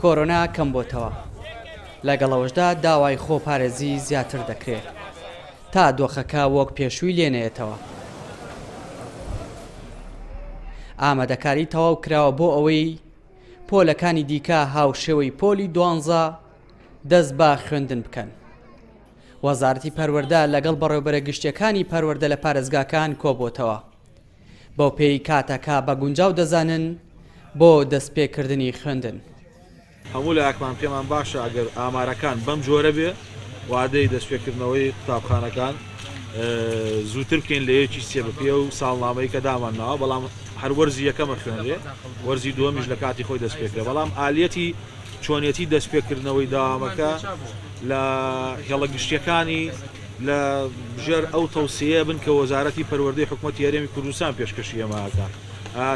کۆرۆنا کەم بۆتەوە لەگەڵەوەشدا داوای خۆپارێزی زیاتر دەکرێت تا دۆخەکە وەک پێشووی لێنێتەوە. ئامادەکاری تەواو کراوە بۆ ئەوەی پۆلەکانی دیکە هاوشێوەی پۆلی 12 دەست بە خوێندن بکەن. وەزارەتی پەروەردە لەگەڵ بەڕێوەبەرە گشتیەکانی پەروەردە لە پارێزگاکان کۆبووتەوە بەو پێی کاتەکە بە گونجاو دەزانن بۆ دەستپێکردنی خوێندن. هەموو لایەکمان پێمان باشە ئەگەر ئامارەکان بەم جۆرە بێ وادەی دەستپێکردنەوەی قوتابخانەکان زووتر بکەین لە یەکی سێ بپێ و ساڵنامەی کە دامانناوە، بەڵام هەر وەرزی یەکەمە خوێنرێ، وەرزی دووەمیش لە کاتی خۆی دەستپێکرێ، بەڵام ئالەتی چۆنیەتی دەستپێکردنەوەی داوامەکە لە هێڵە گشتیەکانی لە ژێر ئەو تەوسیە بن کە وەزارەتی پەروەردەی حکوومەتی هەرێمی کوردستان پێشکەشی ئەماکە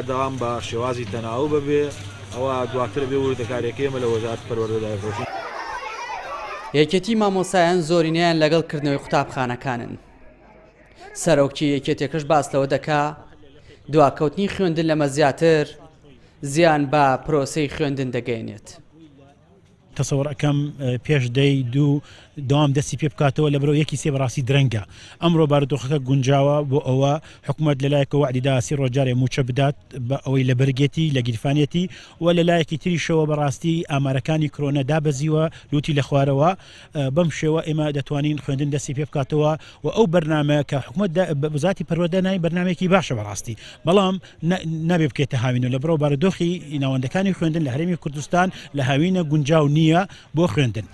داوام بە شێوازی تەناو ببێ، ئەوە دواتر بێ وردەکارێکێمە لە وەزارەت پەروەردەدای ڕۆژین. یەکێتی مامۆسایان زۆرینیان لەگەڵکردنەوەی قوتابخانەکانن. سەرۆکی یەکێتێکش باس لەوە دەکا دواکەوتنی خوێندن لەمە زیاتر زیان بە پرۆسەی خوێندن دەگەێنێت. تەسەوڕ ئەەکەم پێش دەی دوو دەوام دەستی پێ بکاتەوە لە بەرەو یەکی سێ بەڕاستی درەنگە. ئەمڕۆ بارودۆخەکە گونجاوە بۆ ئەوە حکوومەت لەلایەکە وعدیدا سی ڕۆژجارێ موچە بدات بە ئەوەی لە بەرگێتی لە گیرفانێتی و لە لایەکی تریشەوە بەڕاستی ئامارەکانی کۆرۆنا دابەزیوە لوتی لە خوارەوە. بەم شێوە ئێمە دەتوانین خوێندن دەستی پێ بکاتەوە و ئەو بەرنامە کە حکوومەت وەزارەتی پەروەردە نای بەرنامێکی باشە بەڕاستی، بەڵام نابێ بکێتە هاوینە لە بەرەو بارودۆخی ناوەندەکانی خوێندن لە هەرێمی کوردستان لە هاوینە گونجاو نییە بۆ خوێندن.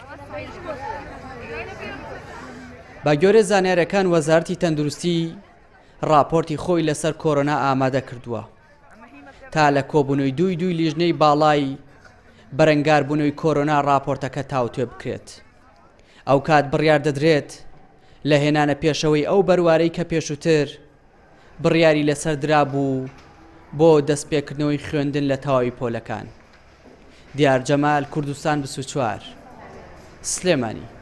بە گۆرە زانیاریەکان وەزارەتی تەندروستی راپۆرتی خۆی لەسەر کۆرۆنا ئامادە کردووە تا لە کۆبوونەوەی دوی لیژنەی باڵای بەرەنگاربوونەوەی کۆرۆنا راپۆرتەکە تاوتوێ بکرێت. ئەو کات بڕیار دەدرێت لە هێنانە پێشەوەی ئەو بەروارەی کە پێشووتر بڕیاری لەسەر درابوو بۆ دەستپێکردنەوەی خوێندن لە تەواوی پۆلەکان. دیار جەمال، کوردستان 24 سلێمانی.